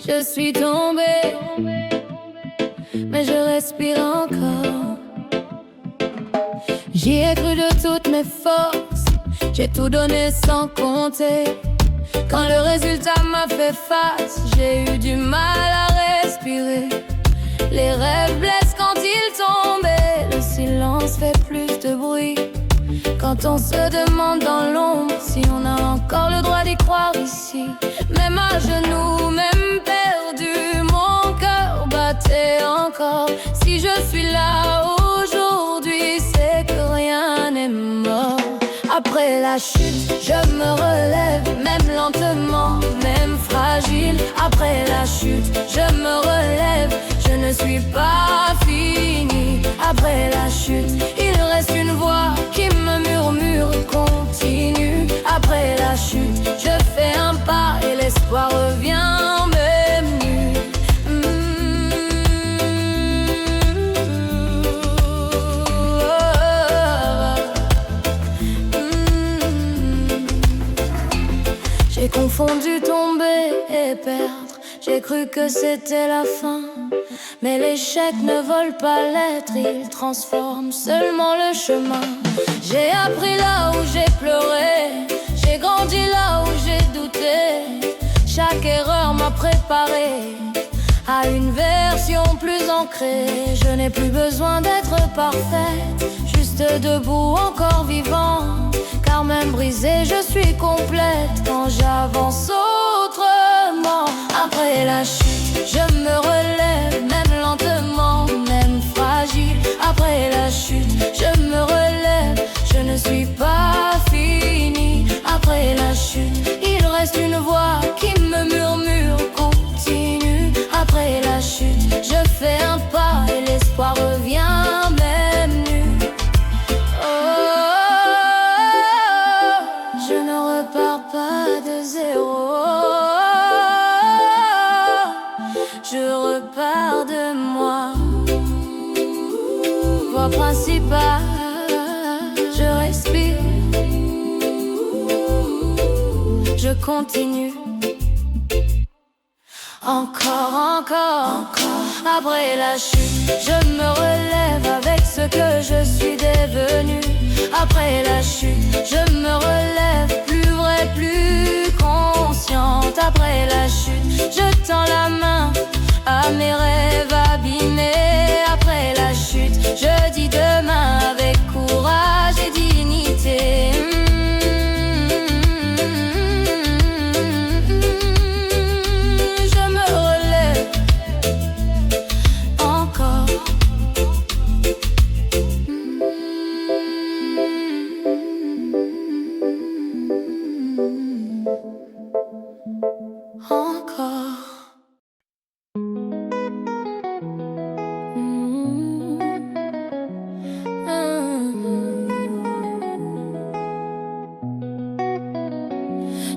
Je suis tombée, mais je respire encore. J'y ai cru de toutes mes forces, j'ai tout donné sans compter. Quand le résultat m'a fait face, j'ai eu du mal à respirer. Les rêves blessent quand ils tombent et le silence fait plus de bruit. Quand on se demande dans l'ombre si on a encore le droit d'y croire ici. Même à genoux, même perdu, mon cœur battait encore. Si je suis là aujourd'hui, c'est que rien n'est mort. Après la chute, je me relève, même lentement, même fragile. Après la chute, je me relève, je ne suis pas finie. Après la chute, il reste une voix qui me murmure, continue. Après la chute, je fais un pas et l'espoir revient même nu. J'ai confondu tomber et perdre, j'ai cru que c'était la fin. Mais l'échec ne vole pas l'être, il transforme seulement le chemin. J'ai appris là où j'ai pleuré, j'ai grandi là où j'ai douté. Chaque erreur m'a préparé à une version plus ancrée. Je n'ai plus besoin d'être parfaite, juste debout, encore vivante. Car même brisée, je suis complète quand j'avance autrement. Après la chute, je me relève, même lentement, même fragile. Après la chute, je me relève, je ne suis pas finie. Après la chute, il reste une voix qui me murmure, continue. Après la chute, je fais un pas et l'espoir revient même nu. Je ne repars pas de zéro, je repars de moi. Voix principale, je respire, je continue. Encore, après la chute, je me relève avec ce que je suis devenue. Après la chute, je me relève, plus vraie, plus consciente. Après la chute, je tends la main à mes rêves abîmés. Après la chute, je dis demain avec courage et dignité.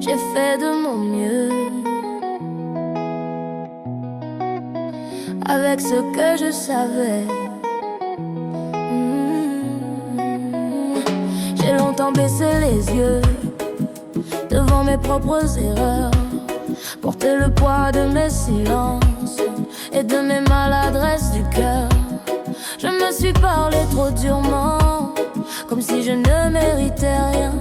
J'ai fait de mon mieux avec ce que je savais. J'ai longtemps baissé les yeux devant mes propres erreurs, porté le poids de mes silences et de mes maladresses du cœur. Je me suis parlé trop durement, comme si je ne méritais rien.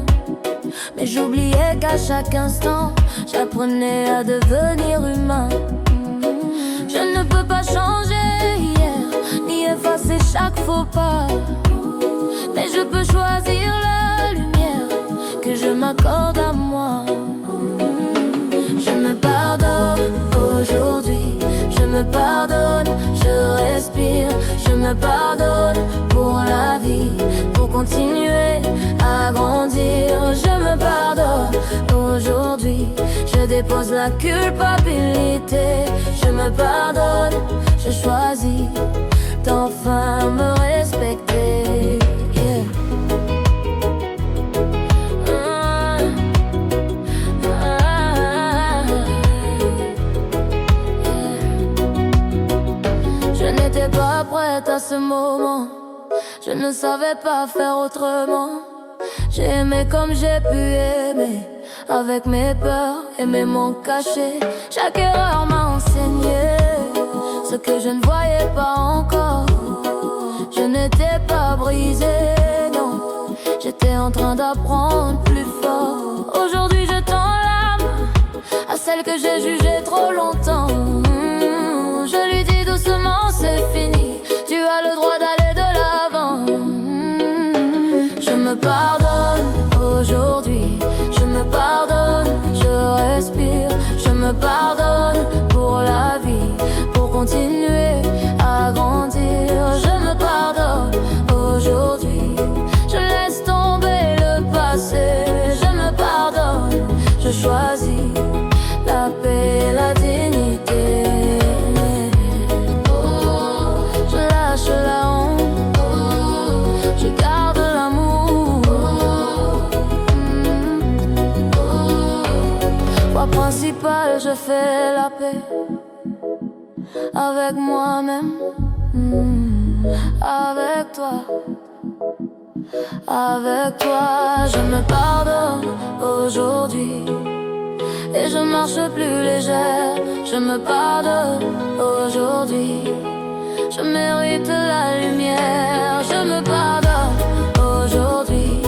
Mais j'oubliais qu'à chaque instant, j'apprenais à devenir humain. Je ne peux pas changer hier, ni effacer chaque faux pas. Mais je peux choisir la lumière que je m'accorde à moi. Je me pardonne aujourd'hui, je me pardonne, je respire. Je me pardonne pour la vie, pour continuer à grandir. Je me pardonne aujourd'hui, je dépose la culpabilité. Je me pardonne, je choisis d'enfin me respecter. Yeah. Je n'étais pas prête à ce moment, je ne savais pas faire autrement. J'ai aimé comme j'ai pu aimer, avec mes peurs et mes manques cachés. Chaque erreur m'a enseigné ce que je ne voyais pas encore. Je n'étais pas brisée, non, j'étais en train d'apprendre plus fort. Aujourd'hui je tends l'âme à celle que j'ai jugée trop longtemps. Je lui dis doucement c'est fini, tu as le droit d'aller de l'avant. Je me pardonne aujourd'hui, je me pardonne, je respire. Je me pardonne pour la vie, pour continuer à grandir. Je me pardonne aujourd'hui, je laisse tomber le passé. Je me pardonne, je choisis la paix et la dignité. Je lâche la honte, je garde l'amour. Point principal, je fais la paix avec moi-même, avec toi. Avec toi, je me pardonne aujourd'hui et je marche plus légère. Je me pardonne aujourd'hui, je mérite la lumière. Je me pardonne aujourd'hui,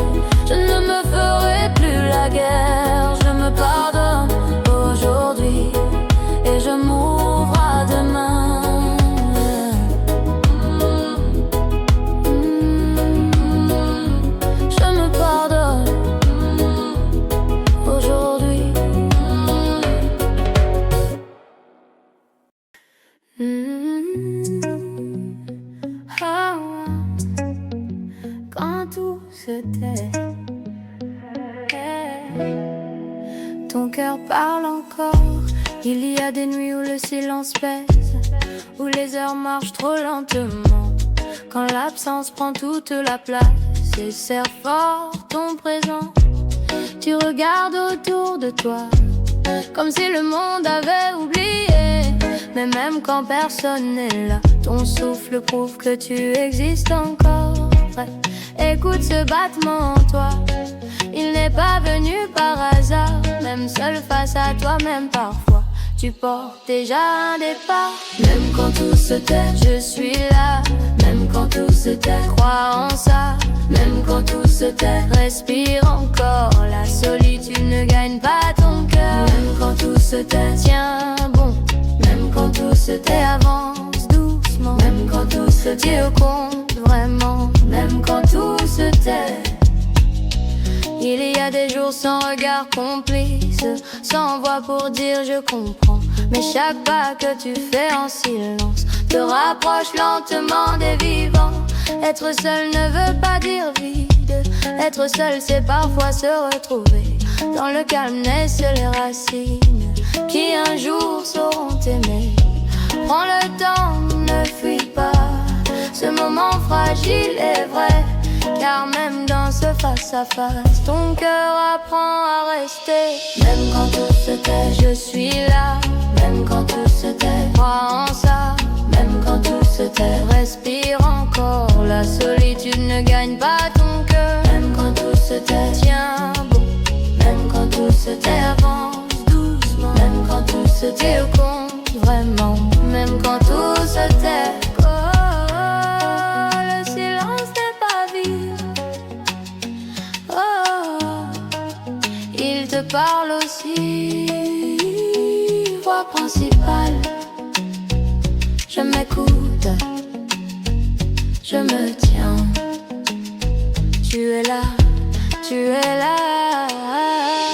je ne me ferai plus la guerre. Je me pardonne aujourd'hui et je m'ouvre à demain. Quand tout se tait, ton cœur parle encore. Il y a des nuits où le silence pèse, où les heures marchent trop lentement, quand l'absence prend toute la place et serre fort ton présent. Tu regardes autour de toi comme si le monde avait oublié. Mais même quand personne n'est là, ton souffle prouve que tu existes encore. Écoute ce battement en toi, il n'est pas venu par hasard. Même seul face à toi-même parfois, tu portes déjà un départ. Même quand tout se tait, je suis là. Même quand tout se tait, crois en ça. Même quand tout se tait, respire encore. La solitude ne gagne pas ton cœur. Même quand tout se tait, tiens bon. Même quand tout se tait, avance doucement. Même quand tout se tait, Dieu compte vraiment. Même quand tout se tait, il y a des jours sans regard complice, sans voix pour dire je comprends. Mais chaque pas que tu fais en silence te rapproche lentement des vivants. Être seul ne veut pas dire vide. Être seul c'est parfois se retrouver. Dans le calme naissent les racines qui un jour sauront t'aimer. Prends le temps, ne fuis pas. Ce moment fragile est vrai, car même dans ce face-à-face, ton cœur apprend à rester. Même quand tout se tait, je suis là. Même quand tout se tait, crois en ça. Même quand tout se tait, respire encore. La solitude ne gagne pas ton cœur. Même quand tout se tait, tiens bon. Même quand tout se tait, avance doucement. Même quand tout se tait, au compte vraiment. Même quand tout se tait, le silence n'est pas vide. Il te parle aussi. Voix principale, je m'écoute, je me tiens. Tu es là, tu es là.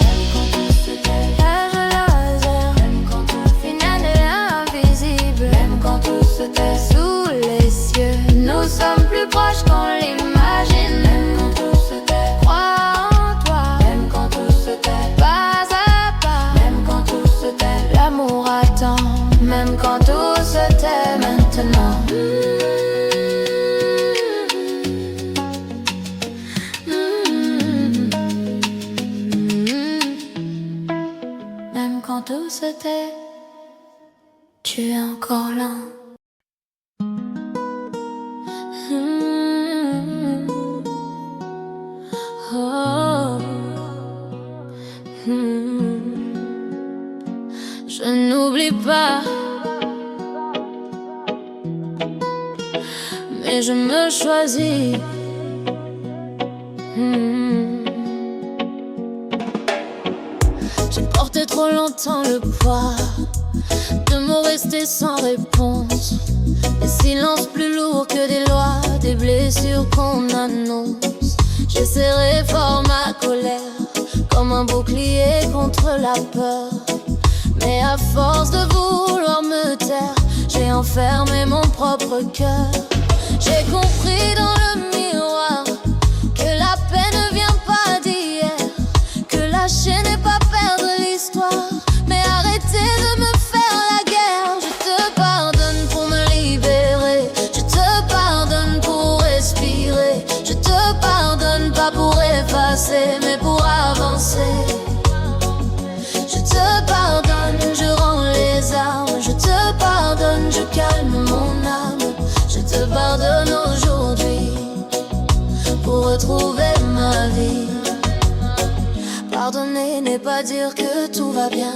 Même quand tout se tait, l'âge laser. Même quand tout final est invisible. Même quand tout se tait, sous les cieux, nous sommes plus proches qu'on l'imagine. Même quand tout se tait, crois en toi. Même quand tout se tait, pas à pas. Même quand tout se tait, l'amour attend. Même quand tout se tait maintenant. Même quand tout se tait, tu es encore là. Oh. Je n'oublie pas, mais je me choisis. J'ai porté trop longtemps le poids de mots restés sans réponse, des silences plus lourds que des lois, des blessures qu'on annonce. J'ai serré fort ma colère comme un bouclier contre la peur, mais à force de vouloir me taire, j'ai enfermé mon propre cœur. J'ai compris dans le miroir que la paix ne vient pas d'hier, que lâcher n'est pas perdre l'histoire, mais arrêter de me faire la guerre. Je te pardonne pour me libérer, je te pardonne pour respirer, je te pardonne pas pour effacer, mais pour avancer. Je te pardonne, je rends les armes, je te pardonne, je calme mon âme. Je te pardonne aujourd'hui pour retrouver ma vie. Pardonner n'est pas dire que tout va bien,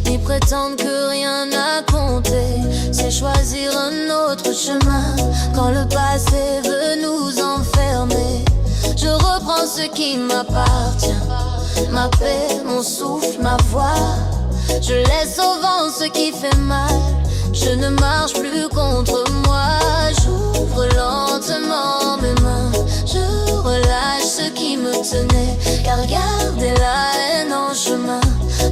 ni prétendre que rien n'a compté. C'est choisir un autre chemin quand le passé veut nous enfermer. Je reprends ce qui m'appartient, ma paix, mon souffle, ma voix. Je laisse au vent ce qui fait mal, je ne marche plus contre moi. J'ouvre lentement mes mains, je relâche ce qui me tenait, car garder la haine en chemin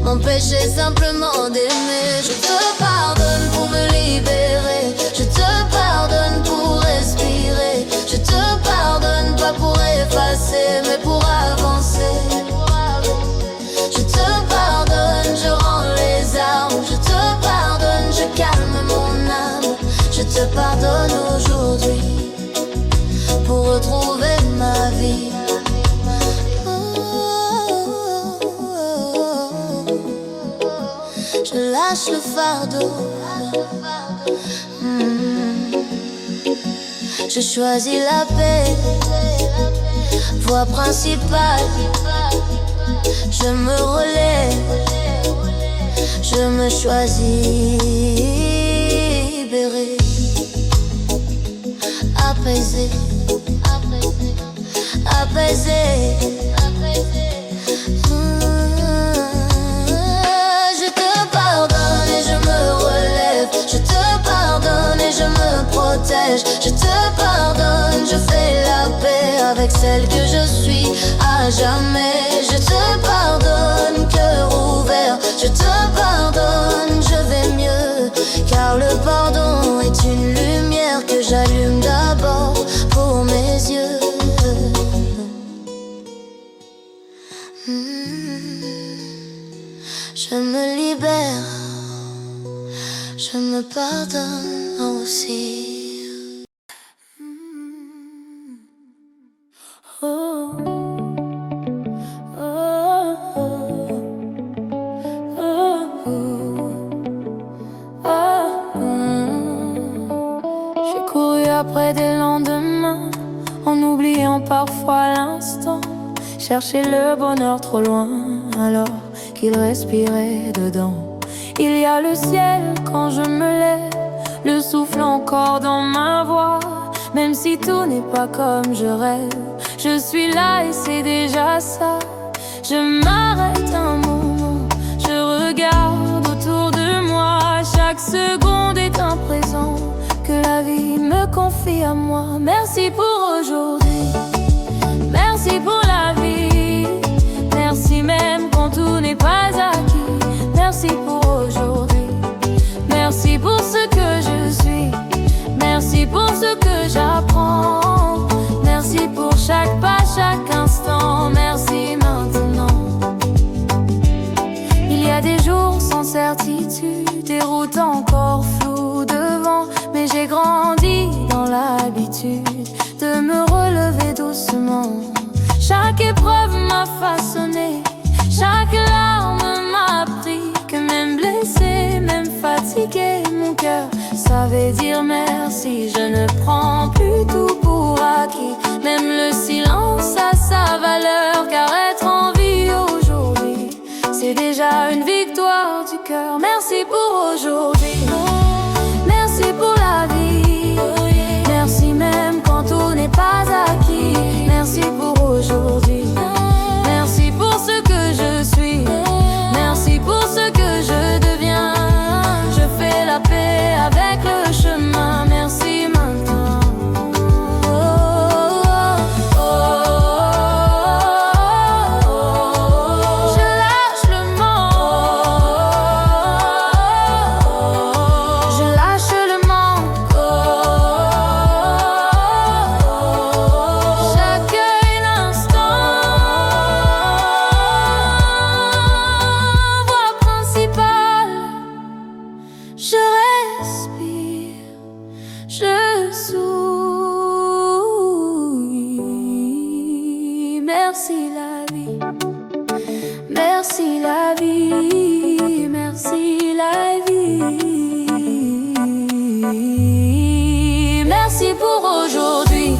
m'empêchait simplement d'aimer. Je te pardonne pour me libérer, je te pardonne pour respirer, je te pardonne pas pour effacer, mais pour avancer. Je te pardonne, je rends les armes, je te pardonne, je calme mon âme. Je te pardonne aujourd'hui pour retrouver ma vie. Je lâche le fardeau, je choisis la paix, voie principale. Je me relève, je me choisis libéré, apaisé, apaisé. Je te pardonne et je me relève, je te pardonne et je me protège. Je te pardonne, je fais la paix avec celle que je suis à jamais. Je te pardonne, cœur ouvert, je te pardonne, je vais mieux, car le pardon est une lumière que j'allume d'abord pour mes yeux. Je me libère, je me pardonne aussi. Oh. J'ai couru après des lendemains, en oubliant parfois l'instant, chercher le bonheur trop loin, alors qu'il respirait dedans. Il y a le ciel quand je me lève, le souffle encore dans ma voix. Même si tout n'est pas comme je rêve, je suis là et c'est déjà ça. Je m'arrête un moment, je regarde autour de moi. Chaque seconde est un présent que la vie me confie à moi. Merci pour aujourd'hui, merci pour la vie, merci même quand tout n'est pas acquis. Merci pour aujourd'hui, merci pour ce que je suis, merci pour ce que j'apprends, merci pour chaque pas, chaque instant, merci maintenant. Il y a des jours sans certitude, des routes encore floues devant, mais j'ai grandi dans l'habitude de me relever doucement. Chaque épreuve m'a façonné, chaque larme m'a appris que même blessé, même fatigué, mon cœur savait dire merci. Je ne prends plus tout pour acquis, même le silence a sa valeur, car être en vie aujourd'hui, c'est déjà une victoire du cœur. Merci merci pour aujourd'hui. Merci pour la vie. Merci même quand tout n'est pas acquis. Merci pour aujourd'hui. Merci pour ce que je suis. Merci pour ce que je deviens. Je fais la paix avec le chemin. Merci maintenant. Je lâche le manque. Je lâche le manque. J'accueille l'instant. Voix principale. Je respire. Je souris. Merci la vie. Merci la vie. Merci la vie. Merci pour aujourd'hui.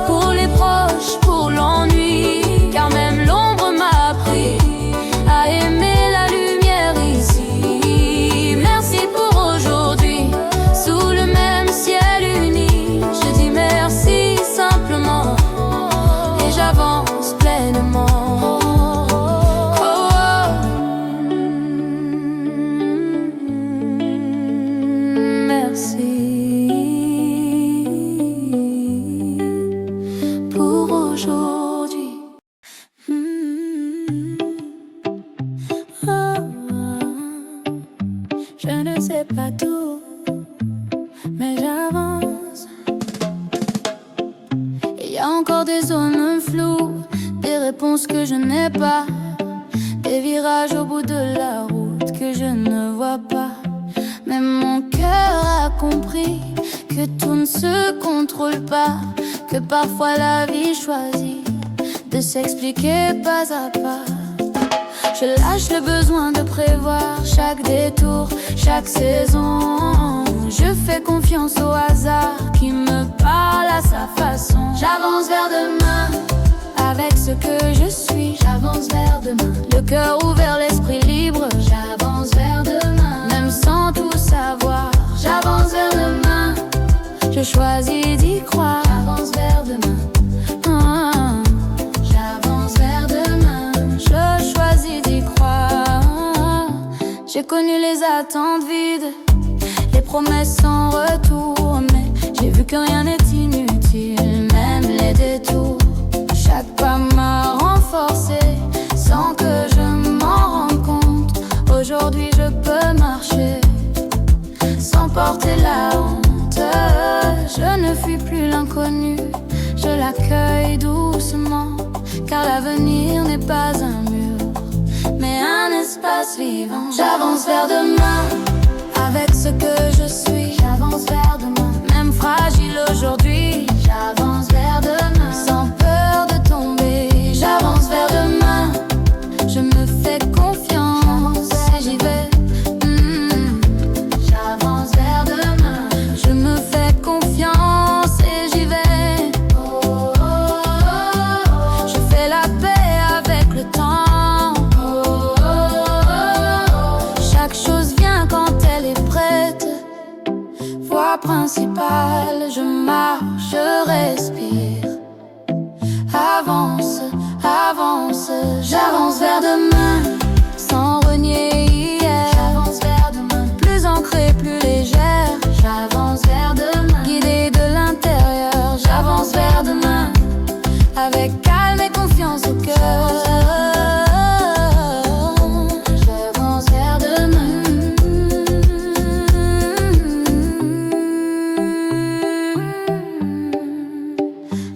Pour les proches, pour l'ennui. Car même l'ombre m'a appris à aimer la lumière ici. Merci pour aujourd'hui. Sous le même ciel uni, je dis merci simplement. Et j'avance pleinement. Oh, oh. Merci pour aujourd'hui. Oh, je ne sais pas tout, mais j'avance. Il y a encore des zones floues, des réponses que je n'ai pas, des virages au bout de la route que je ne vois pas. Même mon cœur a compris que tout ne se contrôle pas, que parfois la vie choisit de s'expliquer pas à pas. Je lâche le besoin de prévoir chaque détour, chaque saison. Je fais confiance au hasard qui me parle à sa façon. J'avance vers demain avec ce que je suis. J'avance vers demain, le cœur ouvert, l'esprit libre. J'avance vers demain, même sans tout savoir. J'avance vers demain, je choisis d'y croire. J'avance vers demain. J'avance vers demain, je choisis d'y croire. J'ai connu les attentes vides, les promesses sans retour, mais j'ai vu que rien n'est inutile, même les détours. Chaque pas m'a renforcé sans que je m'en rende compte. Aujourd'hui je peux marcher sans porter la honte. Je ne fuis plus l'inconnu, je l'accueille doucement. Car l'avenir n'est pas un mur, mais un espace vivant. J'avance vers demain avec ce que je suis. J'avance vers demain, même fragile aujourd'hui. J'avance vers demain, sans peur de tomber. J'avance vers demain, je me fais confiance et j'y vais. J'avance vers demain, je me fais confiance et j'y vais. Je fais la paix avec le temps. Chaque chose vient quand elle est prête. Voie principale, je marche, je respire. Avance, avance, j'avance vers demain, sans renier hier. J'avance vers demain, plus ancrée, plus légère. J'avance vers demain, guidée de l'intérieur. J'avance vers demain, avec calme et confiance au cœur. J'avance vers demain.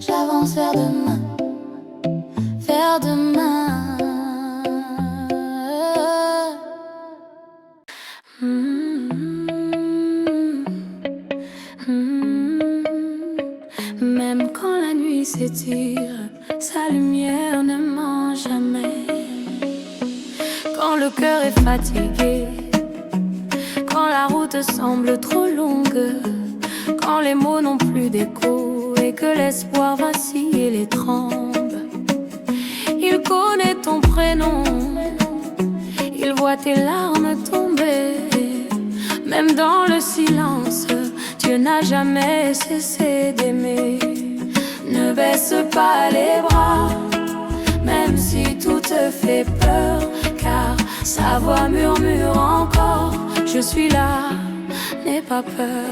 J'avance vers demain, vers demain. Même quand la nuit s'étire, sa lumière ne ment jamais. Quand le cœur est fatigué, quand la route semble trop longue, quand les mots n'ont plus d'écho et que l'espoir vacille et les tremble. Il connaît ton prénom, il voit tes larmes tomber. Même dans le silence, Dieu n'a jamais cessé d'aimer. Ne baisse pas les bras, même si tout te fait peur, car sa voix murmure encore: je suis là, n'aie pas peur.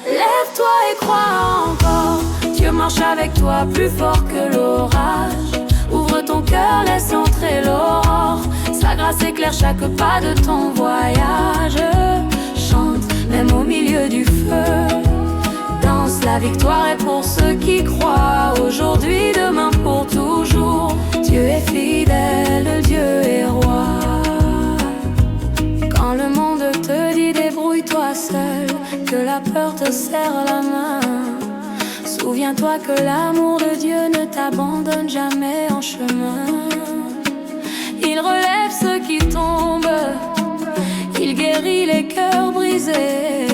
Lève-toi et crois encore, Dieu marche avec toi plus fort que l'orage. Ouvre ton cœur, laisse entrer l'aurore. Sa grâce éclaire chaque pas de ton voyage. Chante même au milieu du feu. Danse, la victoire est pour ceux qui croient. Aujourd'hui, demain, pour toujours. Dieu est fidèle, Dieu est roi. Quand le monde te dit débrouille-toi seul, que la peur te serre la main, souviens-toi que l'amour de Dieu ne t'abandonne jamais en chemin. Il relève ceux qui tombent, il guérit les cœurs brisés.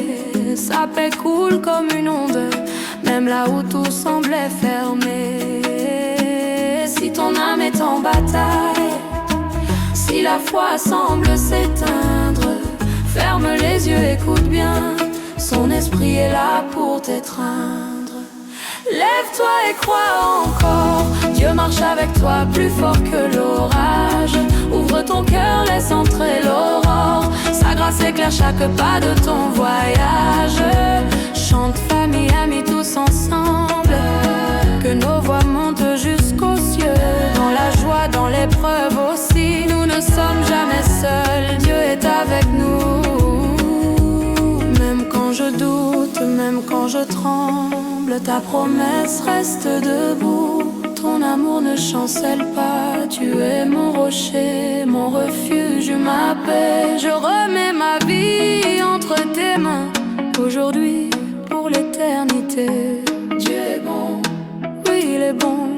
Sa paix coule comme une onde, même là où tout semblait fermé. Si ton âme est en bataille, si la foi semble s'éteindre, ferme les yeux, écoute bien, son esprit est là pour t'étreindre. Lève-toi et crois encore, Dieu marche avec toi plus fort que l'orage. Ouvre ton cœur, laisse entrer l'aurore. Sa grâce éclaire chaque pas de ton voyage. Chante, famille, amis, tous ensemble, que nos voix montent jusqu'aux cieux. Dans la joie, dans l'épreuve aussi, nous ne sommes jamais seuls, Dieu est avec nous. Même quand je doute, même quand je tremble, ta promesse reste debout. Ton amour ne chancelle pas, tu es mon rocher, mon refuge, ma paix. Je remets ma vie entre tes mains, aujourd'hui, pour l'éternité. Dieu est bon, oui il est bon,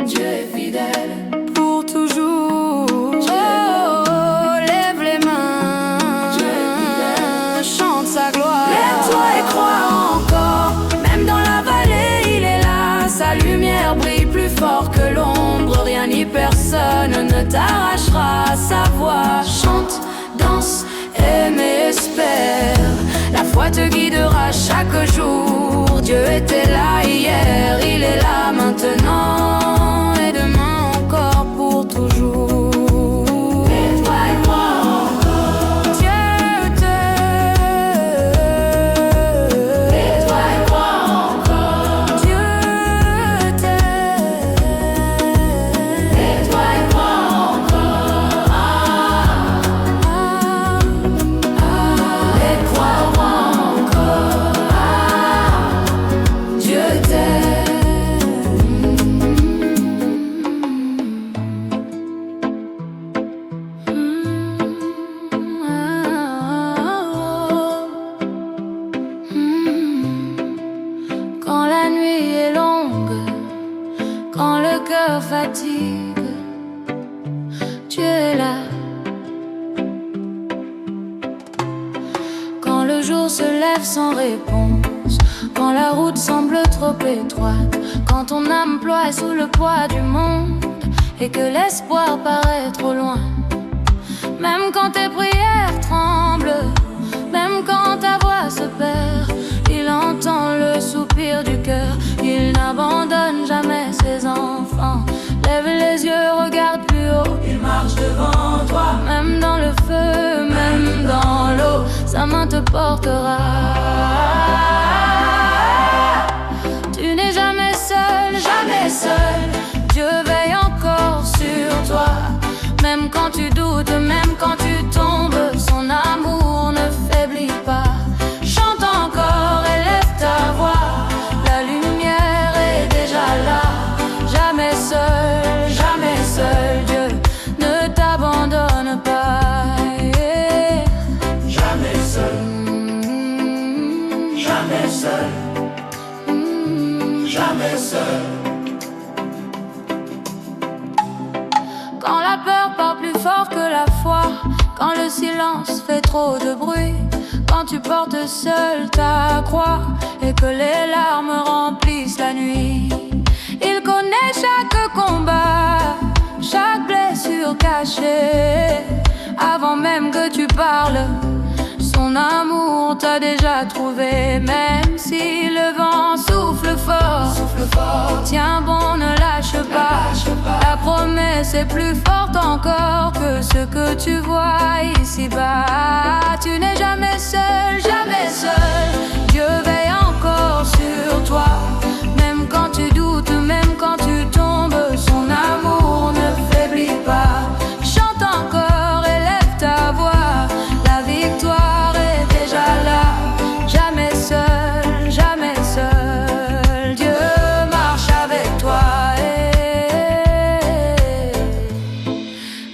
Dieu est fidèle, pour toujours. Oh, lève les mains, Dieu est fidèle, chante sa gloire. Lève-toi et crois encore, même dans la vallée il est là. Sa lumière brille plus fort que l'ombre, rien ni personne ne t'arrachera sa voix. Chante, danse, aime et espère, la foi te guidera chaque jour. Dieu était là hier, il est là maintenant, et demain encore pour toujours. Et toi et moi encore, Dieu t'aime. Et toi et moi encore, Dieu t'aime. Et toi et moi encore, et crois-moi encore, Dieu t'aime. Quand la nuit est longue, quand le cœur fatigue, Dieu est là. Quand le jour se lève sans réponse, quand la route semble trop étroite, quand ton âme ploie sous le poids du monde et que l'espoir paraît trop loin. Même quand tes prières tremblent, même quand ta voix se perd, il entend le soupir du cœur. Il n'abandonne jamais ses enfants. Lève les yeux, regarde plus haut, il marche devant toi. Même dans le feu, même dans l'eau, sa main te portera. Tu n'es jamais seul, jamais seul. Dieu veille encore sur toi. Même quand tu doutes, même quand tu tombes, son amour ne faiblit pas. Chante encore, élève ta voix, la lumière est déjà là. Jamais seul, Dieu ne t'abandonne pas. Yeah. Jamais seul, jamais seul, jamais seul. Quand la peur parle plus fort que la foi, quand le silence fait trop de bruit, quand tu portes seul ta croix et que les larmes remplissent la nuit. Il connaît chaque combat, chaque blessure cachée. Avant même que tu parles, son l'amour t'a déjà trouvé, même si le vent souffle fort. Tiens bon, ne lâche pas. La promesse est plus forte encore que ce que tu vois ici-bas. Tu n'es jamais seul, jamais seul. Dieu veille encore sur toi. Même quand tu doutes, même quand tu tombes, son amour ne faiblit pas. Chante encore, élève ta voix. La victoire est déjà là. Jamais seul, jamais seul. Dieu marche avec toi.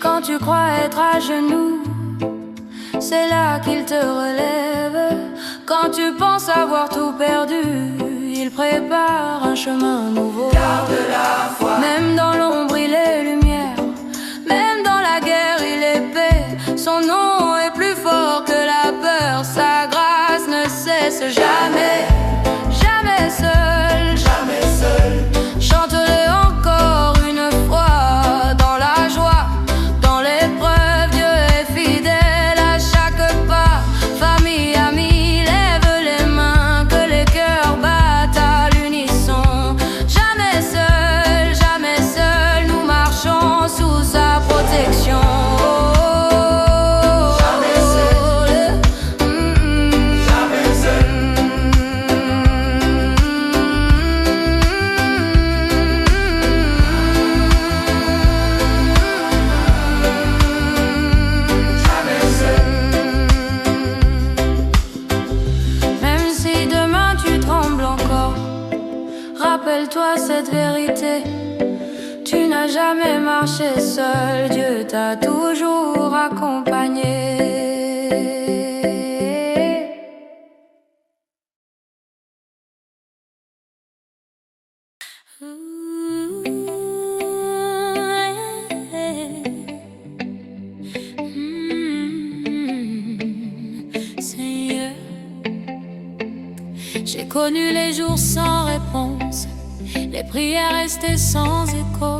Quand tu crois être à genoux, c'est là qu'il te relève. Quand tu penses avoir tout perdu, il prépare un chemin nouveau. Garde la foi. Même dans l'ombre il est lumière, même dans la guerre il est paix. Son nom est plus fort que la peur. Sa grâce ne cesse jamais. Jamais seul, Jamais seul. chante-le encore une fois. Dans la joie, dans l'épreuve, Dieu est fidèle à chaque pas. Famille, amis, lève les mains, que les cœurs battent à l'unisson. Jamais seul, nous marchons sous sa protection. Jamais seul. Jamais seul. Jamais seul. Même si demain tu trembles encore, rappelle-toi cette vérité. Tu n'as jamais marché seul, Dieu t'a toujours accompagné. Seigneur, j'ai connu les jours sans réponse, les prières restaient sans écho.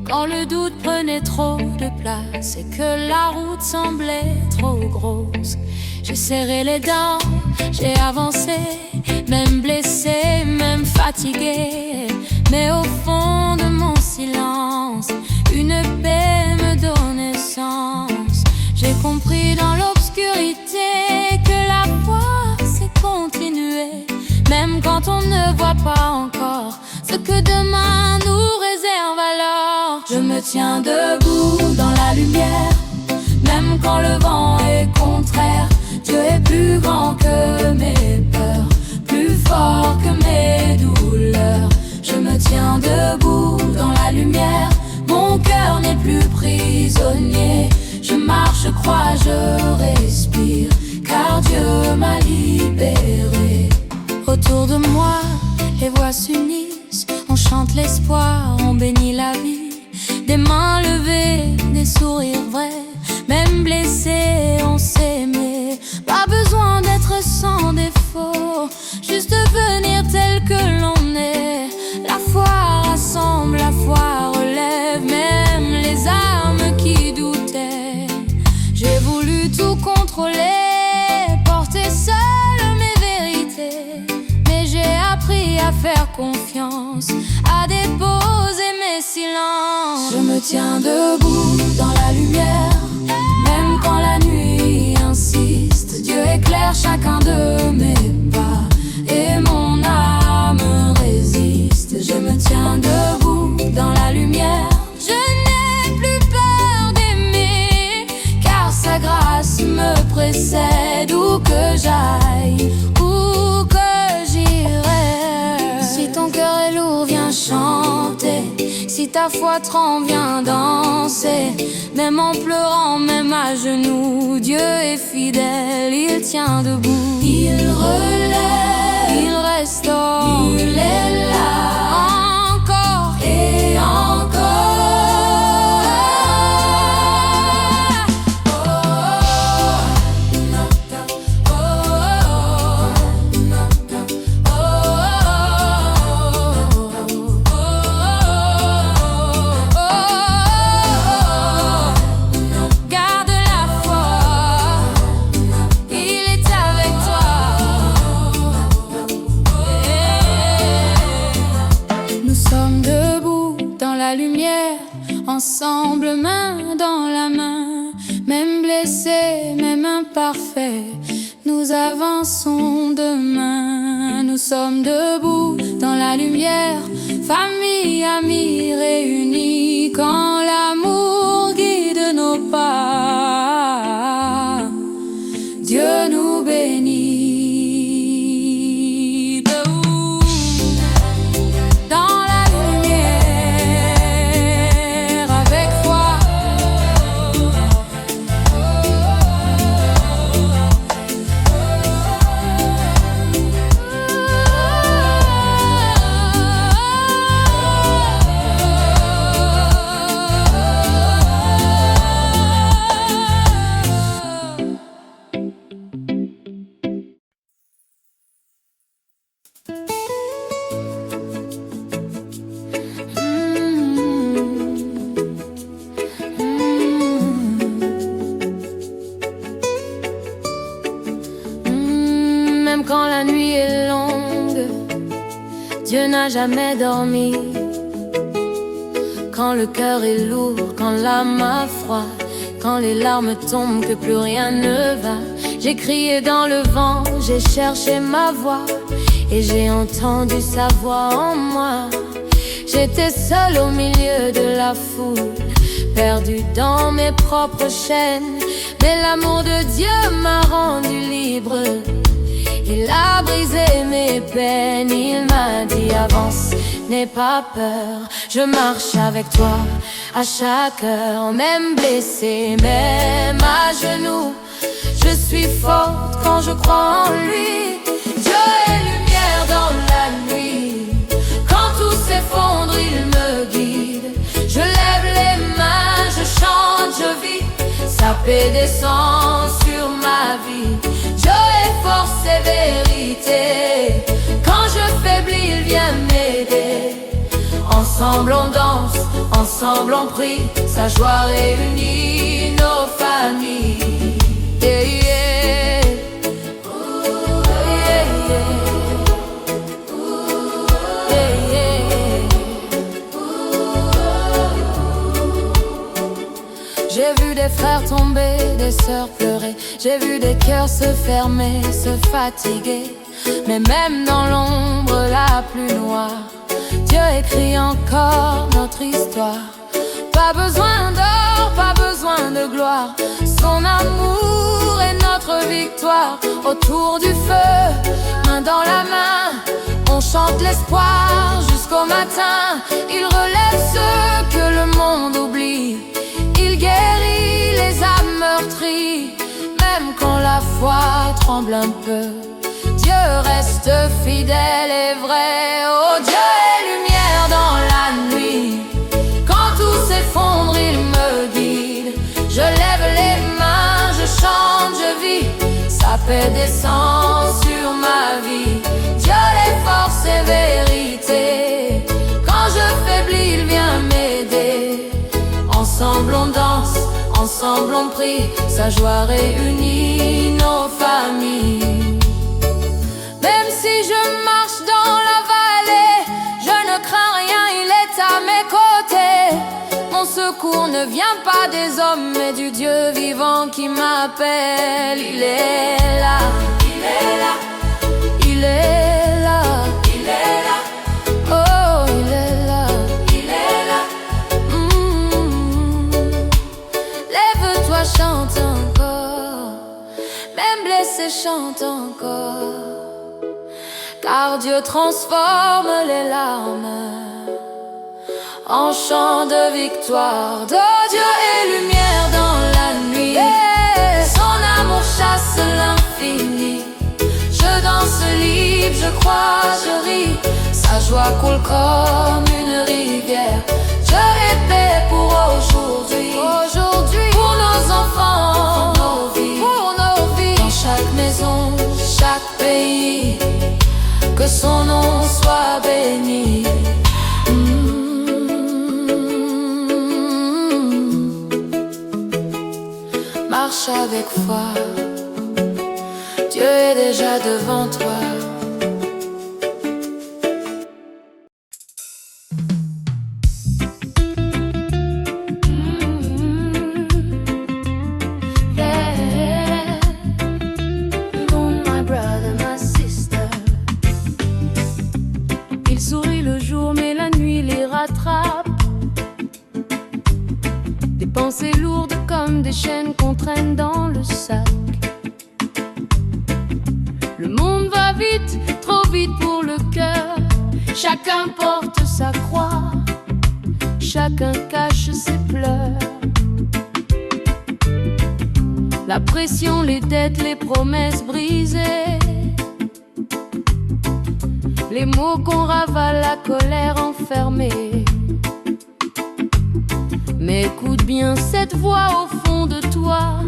Quand le doute prenait trop de place et que la route semblait trop grosse, j'ai serré les dents, j'ai avancé, même blessé, même fatigué. Mais au fond de mon silence, une paix me donnait sens. J'ai compris dans l'obscurité que la foi c'est continuer, même quand on ne voit pas encore ce que demain nous réserve. Alors je me tiens debout dans la lumière, même quand le vent est contraire. Dieu est plus grand que mes peurs, plus fort que mes douleurs. Je me tiens debout dans la lumière, mon cœur n'est plus prisonnier. Je marche, je crois, je respire, car Dieu m'a libéré. Autour de moi, les voix s'unissent, on chante l'espoir, on bénit la vie. Des mains levées, des sourires vrais, même blessés, on s'aimait. Pas besoin d'être sans défaut, juste venir tel que l'on est. La foi rassemble, la foi relève, même les âmes qui doutaient. J'ai voulu tout contrôler, porter seul mes vérités, mais j'ai appris à faire confiance, à déposer mes silences. Je me tiens debout dans la lumière, même quand la nuit insiste. Dieu éclaire chacun de mes pas et mon âme résiste. Je me tiens debout dans la lumière, je n'ai plus peur d'aimer, car sa grâce me précède. Où que j'aille, où que j'irai. Si ton cœur est lourd, viens chanter. Si ta foi tremble, viens danser. Même en pleurant, même à genoux, Dieu est fidèle, il tient debout. Il relève, il restaure, il est là, encore et encore. Garde la foi, il est avec toi. fait. Nous avançons demain, nous sommes debout dans la lumière, famille, amis réunis, quand l'amour guide nos pas, Dieu nous bénit. Quand la nuit est longue, Dieu n'a jamais dormi. Quand le cœur est lourd, quand l'âme a froid, quand les larmes tombent, que plus rien ne va. J'ai crié dans le vent, j'ai cherché ma voix, et j'ai entendu sa voix en moi. J'étais seule au milieu de la foule, perdue dans mes propres chaînes, mais l'amour de Dieu m'a rendu libre. Il a brisé mes peines, il m'a dit avance, n'aie pas peur. Je marche avec toi à chaque heure, même blessée, même à genoux. Je suis forte quand je crois en lui. Dieu est lumière dans la nuit. Quand tout s'effondre, il me guide. Je lève les mains, je chante, je vis. Sa paix descend sur ma vie. Dieu est force et vérité. Quand je faiblis, il vient m'aider. Ensemble on danse, ensemble on prie. Sa joie réunit nos familles. Yeah, yeah. Ooh, yeah, yeah. Ooh, yeah, yeah. Ooh. J'ai vu des frères tomber, des sœurs pleurer. J'ai vu des cœurs se fermer, se fatiguer. Mais même dans l'ombre la plus noire, Dieu écrit encore notre histoire. Pas besoin d'or, pas besoin de gloire. Son amour est notre victoire. Autour du feu, main dans la main, on chante l'espoir jusqu'au matin. Il relève ceux que le monde oublie. Il guérit les âmes meurtries. Même quand la foi tremble un peu, Dieu reste fidèle et vrai. Oh, Dieu est lumière dans la nuit. Quand tout s'effondre, il me guide. Je lève les mains, je chante, je vis. Sa paix descend sur ma vie. Dieu est force et vérité. Quand je faiblis, il vient m'aider. Ensemble on danse, ensemble on prie. Sa joie réunit nos familles. Même si je marche dans la vallée, je ne crains rien, il est à mes côtés. Mon secours ne vient pas des hommes, mais du Dieu vivant qui m'appelle. Il est là, il est là, il est là, il est là. Oh, il est là, il est là. Lève-toi, chante encore. Même blessé, chante encore. Car Dieu transforme les larmes en chant de victoire. De Dieu est lumière dans la nuit. Son amour chasse l'infini. Je danse libre, je crois, je ris. Sa joie coule comme une rivière. Je répète pour aujourd'hui, pour nos enfants, pour nos vies. Dans chaque maison, chaque pays, que son nom soit béni. Marche avec foi, Dieu est déjà devant toi. va vite, trop vite pour le cœur. Chacun porte sa croix, chacun cache ses pleurs. La pression, les dettes, les promesses brisées, les mots qu'on ravale, la colère enfermée. Mais écoute bien cette voix au fond de toi,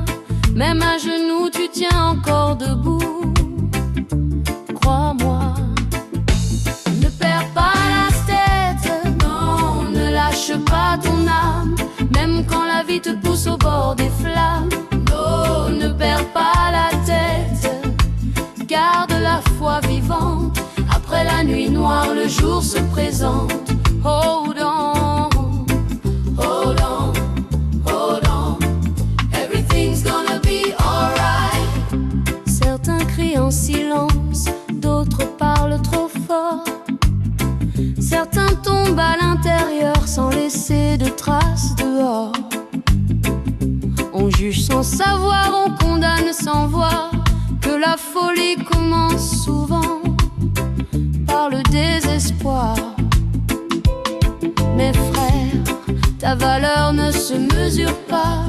même à genoux tu tiens encore debout. Crois-moi, ne perds pas la tête, non, ne lâche pas ton âme, même quand la vie te pousse au bord des flammes. Non, ne perds pas la tête, garde la foi vivante. Après la nuit noire, le jour se présente. Hold on, hold on, hold on. Everything's gonna be alright. Certains crient en silence, d'autres parlent trop fort. Certains tombent à l'intérieur sans laisser de traces dehors. On juge sans savoir, on condamne sans voir que la folie commence souvent par le désespoir. Mes frères, ta valeur ne se mesure pas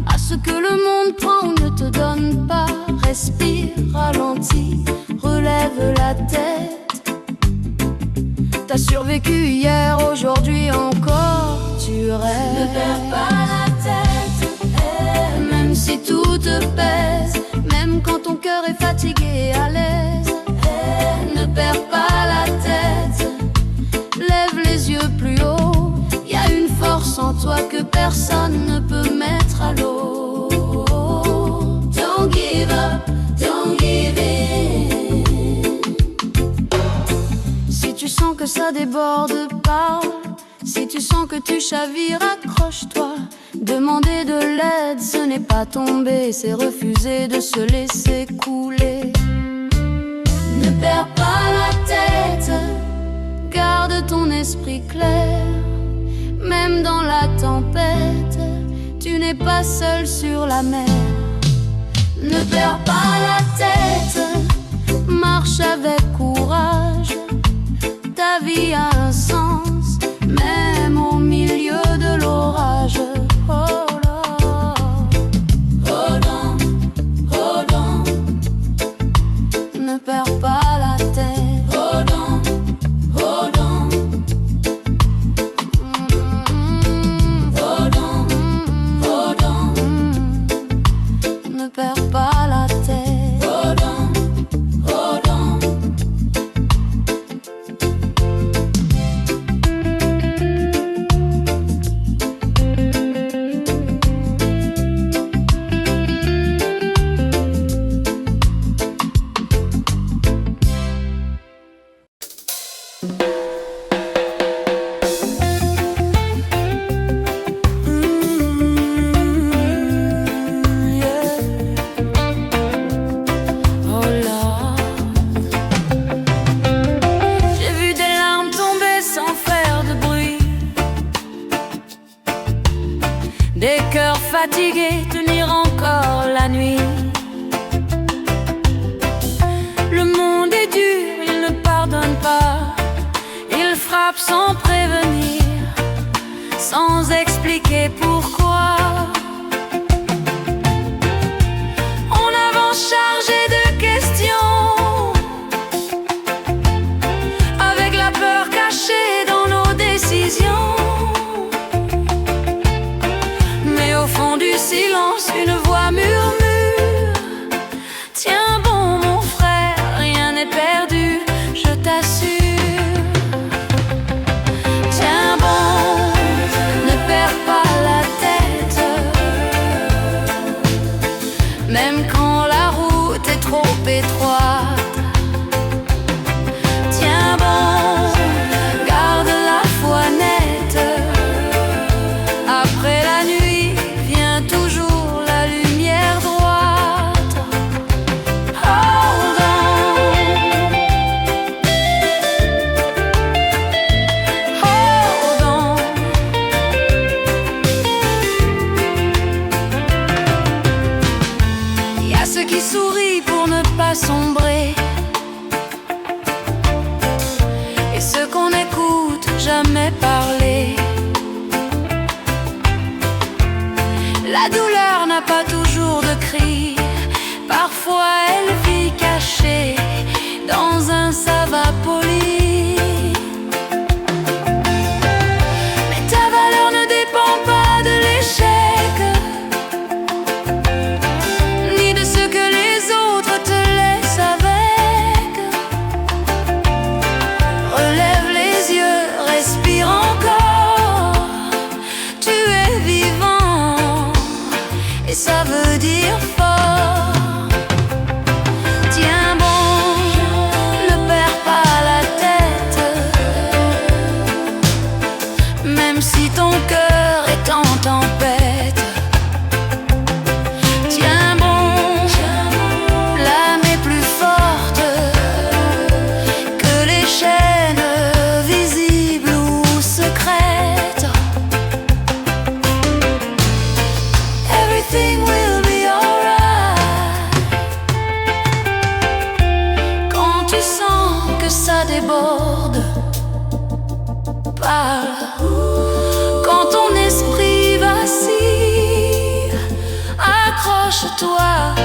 à ce que le monde prend ou ne te donne pas. Respire, ralentis, relève la tête. T'as survécu hier, aujourd'hui encore, tu rêves. Ne perds pas la tête, même si tout te pèse, même quand ton cœur est fatigué et à l'aise. Ne perds pas la tête, lève les yeux plus haut. Y a une force en toi que personne ne peut mettre à l'eau. Don't give up, don't give in. Si tu sens que ça déborde, parle. Si tu sens que tu chavires, accroche-toi. Demander de l'aide, ce n'est pas tomber, c'est refuser de se laisser couler. Ne perds pas la tête, garde ton esprit clair. Même dans la tempête, tu n'es pas seul sur la mer. Ne perds pas la tête, marche avec courage. Ta vie a un sens, même au milieu de l'orage. Hold on, hold on. Ne perds pas la tête. Hold on, hold on. Hold on, hold on. Ne perds pas la tête. Hold on, hold on. Des cœurs fatigués tenir encore la nuit. Le monde est dur, il ne pardonne pas. Il frappe sans prévenir, sans expliquer pourquoi. On avance chargé de questions, avec la peur cachée dans nos décisions. Au fond du silence, une voix murmure: tiens bon mon frère, rien n'est perdu, je t'assure. Tiens bon, ne perds pas la tête, même quand la route est trop étroite. Tiens bon, garde la foi nette. Après la nuit vient toujours la lumière droite. Hold on, hold on. Y a ceux qui sourient pour ne pas sombrer, déborde. Parle quand ton esprit vacille. Accroche-toi.